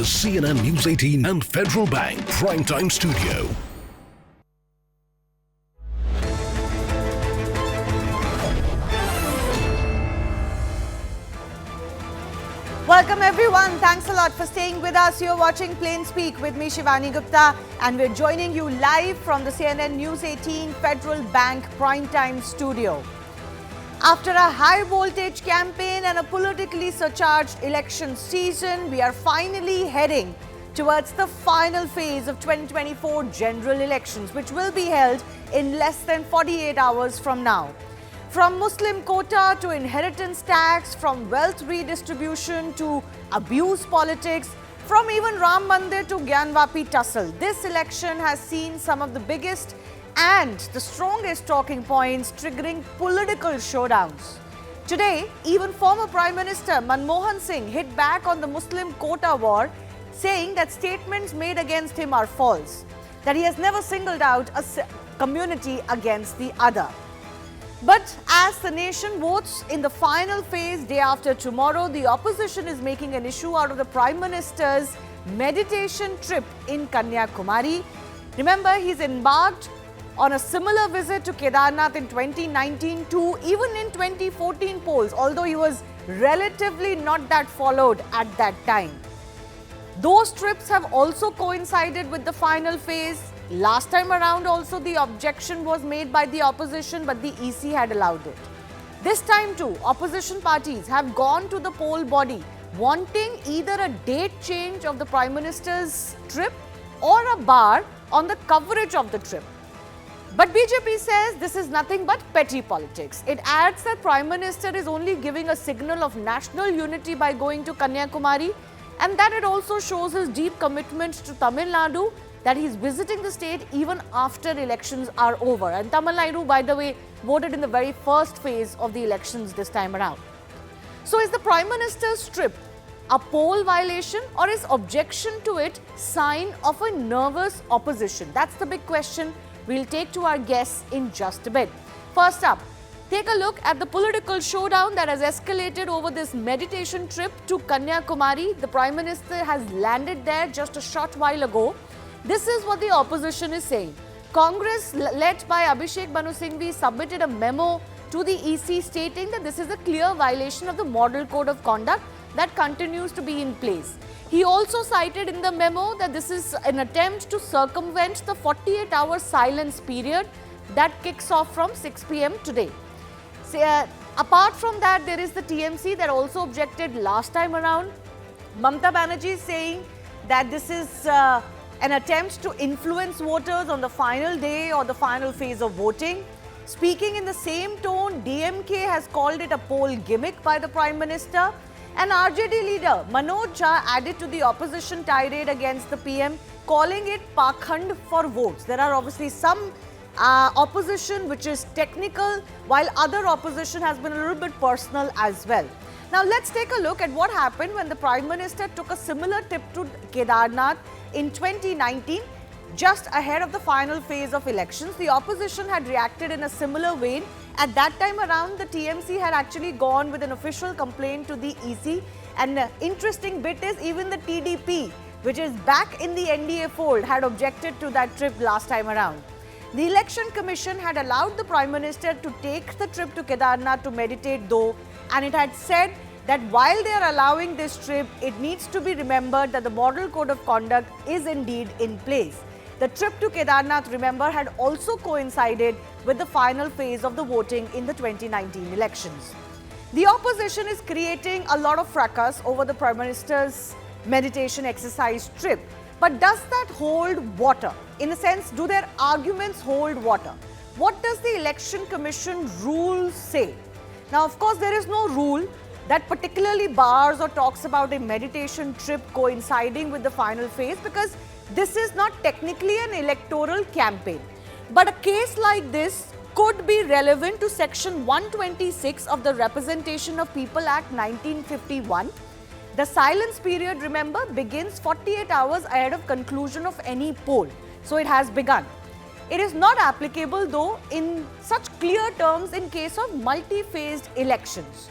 CNN News 18 and Federal Bank Primetime Studio. Welcome everyone. Thanks a lot for staying with us. You're watching Plain Speak with me, Shivani Gupta, and we're joining you live from the CNN News 18 Federal Bank Primetime Studio. After a high-voltage campaign and a politically surcharged election season, we are finally heading towards the final phase of 2024 general elections, which will be held in less than 48 hours from now. From Muslim quota to inheritance tax, from wealth redistribution to abuse politics, from even Ram Mandir to Gyanvapi tussle, this election has seen some of the biggest and the strongest talking points triggering political showdowns. Today, even former Prime Minister Manmohan Singh hit back on the Muslim quota war, saying that statements made against him are false, that he has never singled out a community against the other. But as the nation votes in the final phase day after tomorrow, the opposition is making an issue out of the Prime Minister's meditation trip in Kanyakumari. Remember, he's embarked on a similar visit to Kedarnath in 2019 to even in 2014 polls, although he was relatively not that followed at that time. Those trips have also coincided with the final phase. Last time around also the objection was made by the opposition, but the EC had allowed it. This time too, opposition parties have gone to the poll body wanting either a date change of the Prime Minister's trip or a bar on the coverage of the trip. But BJP says this is nothing but petty politics. It adds that Prime Minister is only giving a signal of national unity by going to Kanyakumari, and that it also shows his deep commitment to Tamil Nadu, that he's visiting the state even after elections are over. And Tamil Nadu, by the way, voted in the very first phase of the elections this time around. So is the Prime Minister's trip a poll violation, or is objection to it sign of a nervous opposition? That's the big question we'll take to our guests in just a bit. First up, take a look at the political showdown that has escalated over this meditation trip to Kanyakumari. The Prime Minister has landed there just a short while ago. This is what the opposition is saying. Congress, led by Abhishek Manu Singhvi, submitted a memo to the EC stating that this is a clear violation of the Model Code of Conduct that continues to be in place. He also cited in the memo that this is an attempt to circumvent the 48-hour silence period that kicks off from 6 p.m. today. Apart from that, there is the TMC that also objected last time around. Mamata Banerjee is saying that this is an attempt to influence voters on the final day or the final phase of voting. Speaking in the same tone, DMK has called it a poll gimmick by the Prime Minister. And RJD leader Manoj Jha added to the opposition tirade against the PM, calling it pakhand for votes. There are obviously some opposition which is technical, while other opposition has been a little bit personal as well. Now let's take a look at what happened when the Prime Minister took a similar trip to Kedarnath in 2019, just ahead of the final phase of elections. The opposition had reacted in a similar vein. At that time around, the TMC had actually gone with an official complaint to the EC. And the interesting bit is even the TDP, which is back in the NDA fold, had objected to that trip last time around. The Election Commission had allowed the Prime Minister to take the trip to Kedarnath to meditate though, and it had said that while they are allowing this trip, it needs to be remembered that the Model Code of Conduct is indeed in place. The trip to Kedarnath, remember, had also coincided with the final phase of the voting in the 2019 elections. The opposition is creating a lot of fracas over the Prime Minister's meditation exercise trip. But does that hold water? In a sense, do their arguments hold water? What does the Election Commission rule say? Now, of course, there is no rule that particularly bars or talks about a meditation trip coinciding with the final phase, because this is not technically an electoral campaign. But a case like this could be relevant to Section 126 of the Representation of People Act 1951. The silence period, remember, begins 48 hours ahead of conclusion of any poll. So it has begun. It is not applicable though in such clear terms in case of multi-phased elections.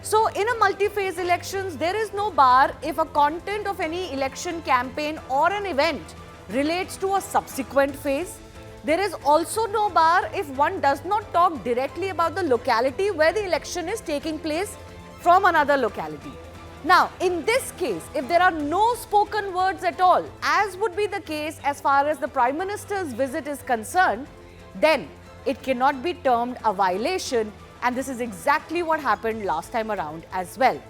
So in a multi-phase elections, there is no bar if a content of any election campaign or an event relates to a subsequent phase. There is also no bar if one does not talk directly about the locality where the election is taking place from another locality. Now, in this case, if there are no spoken words at all, as would be the case as far as the Prime Minister's visit is concerned, then it cannot be termed a violation, and this is exactly what happened last time around as well.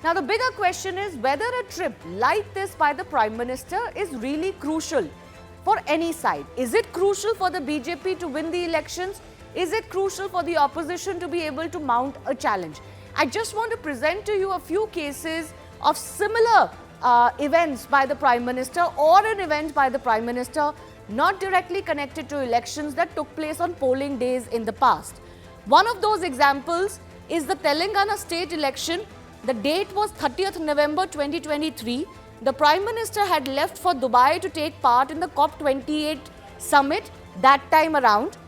Now, the bigger question is whether a trip like this by the Prime Minister is really crucial for any side. Is it crucial for the BJP to win the elections? Is it crucial for the opposition to be able to mount a challenge? I just want to present to you a few cases of similar events by the Prime Minister or an event by the Prime Minister not directly connected to elections that took place on polling days in the past. One of those examples is the Telangana state election. The date was 30th November 2023. The Prime Minister had left for Dubai to take part in the COP28 summit that time around.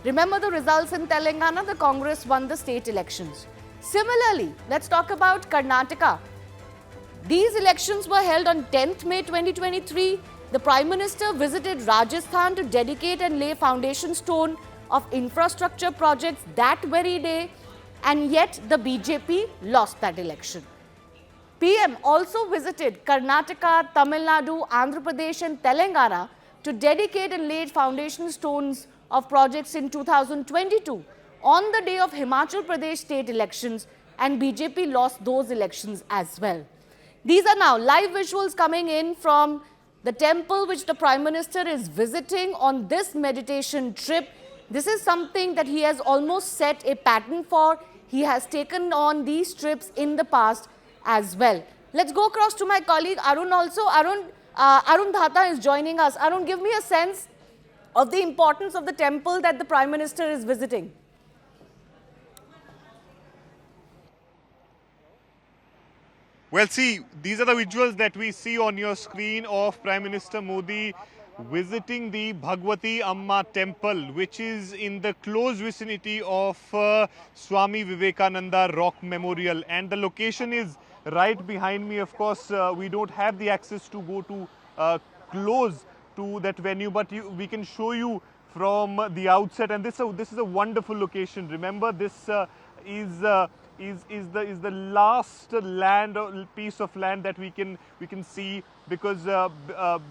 Remember the results in Telangana? The Congress won the state elections. Similarly, let's talk about Karnataka. These elections were held on 10th May 2023. The Prime Minister visited Rajasthan to dedicate and lay foundation stone of infrastructure projects that very day, and yet the BJP lost that election. PM also visited Karnataka, Tamil Nadu, Andhra Pradesh and Telangana to dedicate and lay foundation stones of projects in 2022 on the day of Himachal Pradesh state elections, and BJP lost those elections as well. These are now live visuals coming in from the temple which the Prime Minister is visiting on this meditation trip. This is something that he has almost set a pattern for. He has taken on these trips in the past as well. Let's go across to my colleague Arun also. Arun Dhata is joining us. Arun, give me a sense of the importance of the temple that the Prime Minister is visiting. Well, see, these are the visuals that we see on your screen of Prime Minister Modi visiting the Bhagwati Amma temple, which is in the close vicinity of Swami Vivekananda Rock Memorial. And the location is right behind me. Of course, we don't have the access to go to close to that venue, but we can show you from the outset. And this is a wonderful location. Remember, this is the last land or piece of land that we can see, because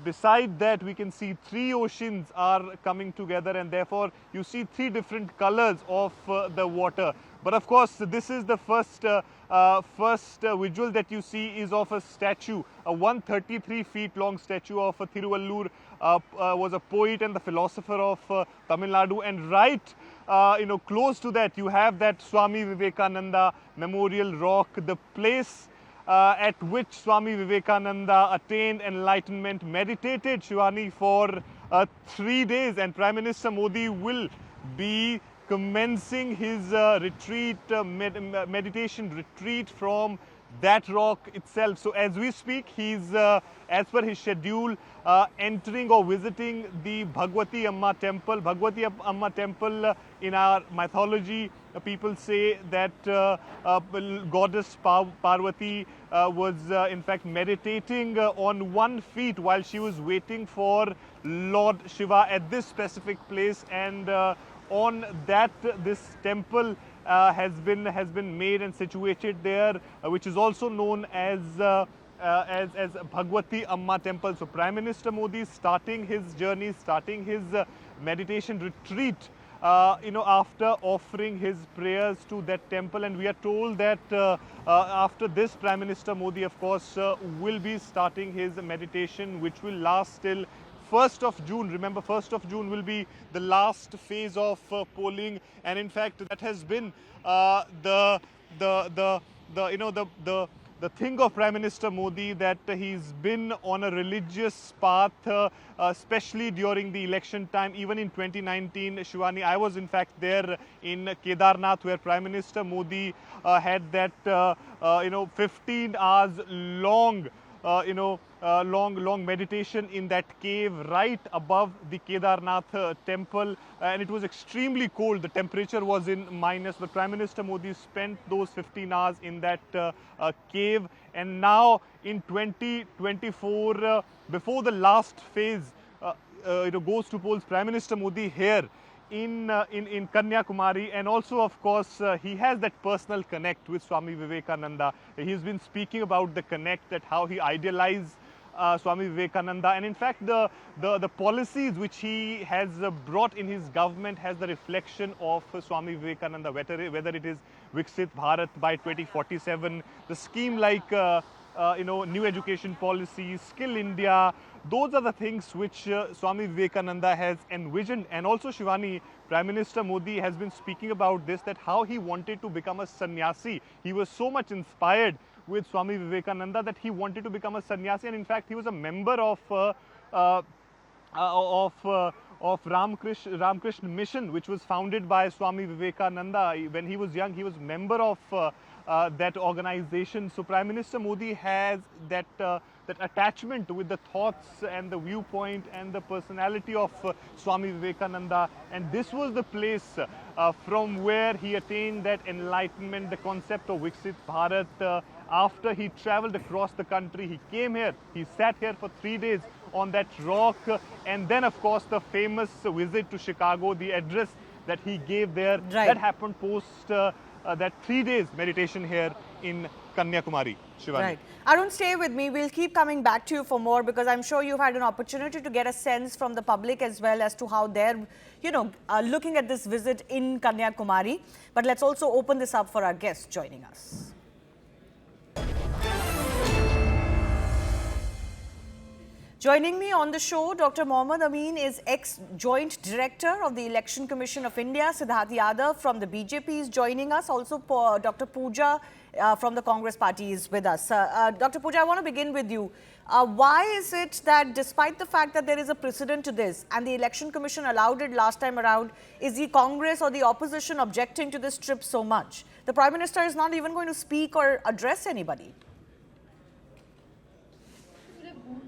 beside that we can see three oceans are coming together, and therefore you see three different colors of the water. But of course, this is the first visual that you see is of a statue, a 133 feet long statue of Thiruvallur, was a poet and the philosopher of Tamil Nadu, and right close to that you have that Swami Vivekananda Memorial Rock, the place at which Swami Vivekananda attained enlightenment, meditated, Shivani, for 3 days, and Prime Minister Modi will be commencing his meditation retreat from that rock itself. So as we speak, he's as per his schedule entering or visiting the Bhagwati Amma temple. Bhagwati Amma temple, in our mythology, people say that goddess Parvati was in fact meditating on one feet while she was waiting for Lord Shiva at this specific place, and on that this temple has been made and situated there, which is also known as Bhagwati Amma temple. So Prime Minister Modi is starting his journey, starting his meditation retreat, after offering his prayers to that temple. And we are told that after this, Prime Minister Modi, of course, will be starting his meditation, which will last till 1st of June. Remember, 1st of June will be the last phase of polling, and in fact that has been the thing of Prime Minister Modi, that he's been on a religious path, especially during the election time. Even in 2019, Shivani, I was in fact there in Kedarnath, where Prime Minister Modi had that 15 hours long long meditation in that cave right above the Kedarnath temple, and it was extremely cold. The temperature was in minus, but Prime Minister Modi spent those 15 hours in that cave. And now in 2024, before the last phase goes to polls, Prime Minister Modi here in Kanyakumari, and also of course he has that personal connect with Swami Vivekananda. He's been speaking about the connect, that how he idealized Swami Vivekananda, and in fact the policies which he has brought in his government has the reflection of Swami Vivekananda, whether it is Viksit Bharat by 2047, the scheme like new education policy, Skill India. Those are the things which Swami Vivekananda has envisioned. And also, Shivani, Prime Minister Modi has been speaking about this, that how he wanted to become a sannyasi. He was so much inspired with Swami Vivekananda that he wanted to become a sannyasi, and in fact he was a member of Ramakrishna Mission, which was founded by Swami Vivekananda. When he was young, he was member of that organization. So Prime Minister Modi has that attachment with the thoughts and the viewpoint and the personality of Swami Vivekananda, and this was the place from where he attained that enlightenment, the concept of Viksit Bharat. After he traveled across the country, he came here, he sat here for 3 days on that rock, and then of course the famous visit to Chicago, the address that he gave there, Right. that happened post that 3 days meditation here in Kanyakumari. Shivani. Right. Arun, stay with me. We'll keep coming back to you for more, because I'm sure you've had an opportunity to get a sense from the public as well as to how they're, looking at this visit in Kanyakumari. But let's also open this up for our guests joining us. Joining me on the show, Dr. Mohammad Amin is ex-joint director of the Election Commission of India. Siddharth Yadav from the BJP is joining us. Also, Dr. Pooja from the Congress party is with us. Dr. Pooja, I want to begin with you. Why is it that despite the fact that there is a precedent to this and the Election Commission allowed it last time around, is the Congress or the opposition objecting to this trip so much? The Prime Minister is not even going to speak or address anybody.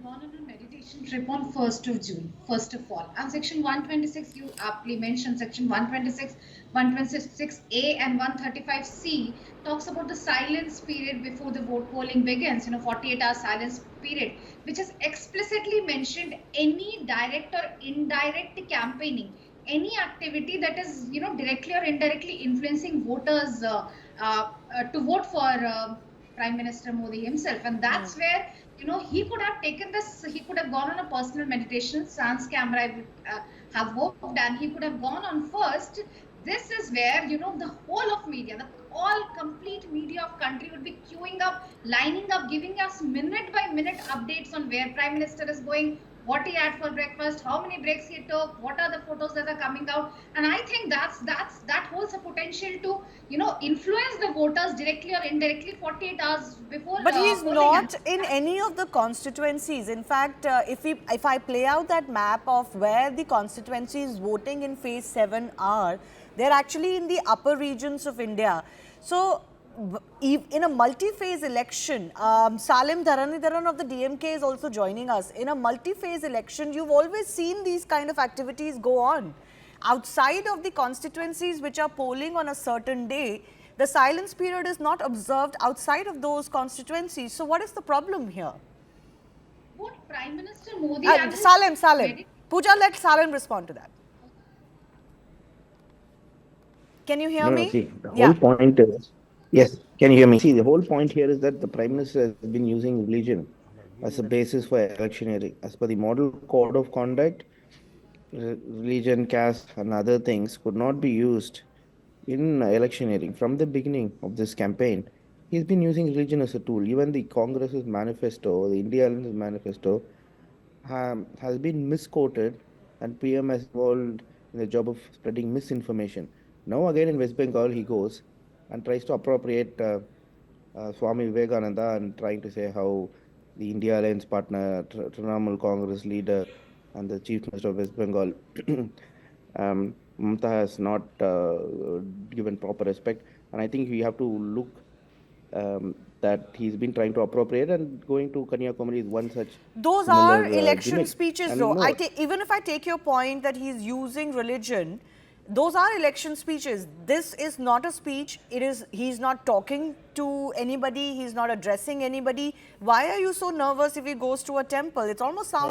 Gone on a meditation trip on 1st of June, first of all. And section 126, you aptly mentioned, section 126, 126A and 135C talks about the silence period before the vote polling begins, 48-hour silence period, which has explicitly mentioned any direct or indirect campaigning, any activity that is, directly or indirectly influencing voters to vote for Prime Minister Modi himself. And that's where he could have taken this, he could have gone on a personal meditation, sans camera, I would have hoped, and he could have gone on first. This is where, the whole of media, the all complete media of country would be queuing up, lining up, giving us minute by minute updates on where Prime Minister is going, what he had for breakfast, how many breaks he took, what are the photos that are coming out. And I think that holds a potential to, influence the voters directly or indirectly 48 hours before. But he's not in any of the constituencies. In fact, if I play out that map of where the constituencies voting in phase 7 are, they're actually in the upper regions of India. So in a multi-phase election, Salim Dharanidharan of the DMK is also joining us. In a multi-phase election, you've always seen these kind of activities go on. Outside of the constituencies which are polling on a certain day, the silence period is not observed outside of those constituencies. So what is the problem here? What Prime Minister Modi and Salim. Pooja, let Salim respond to that. Can you hear me? See, the whole point is, yes, can you hear me? See, the whole point here is that the Prime Minister has been using religion as a basis for electioneering. As per the model code of conduct, religion, caste and other things could not be used in electioneering. From the beginning of this campaign, he's been using religion as a tool. Even the Congress's manifesto, the India Alliance manifesto, has been misquoted, and PM has involved in the job of spreading misinformation. Now again in West Bengal he goes and tries to appropriate Swami Vivekananda and trying to say how the India Alliance partner, Trinamool Congress leader and the Chief Minister of West Bengal, Mamata, has not given proper respect. And I think we have to look that he's been trying to appropriate, and going to Kanyakumari is one such. Those similar, are election gimmick. speeches, And though. no, Even if I take your point that he's using religion, those are election speeches. This is not a speech. He's not talking to anybody. He's not addressing anybody. Why are you so nervous if he goes to a temple? It's almost sounds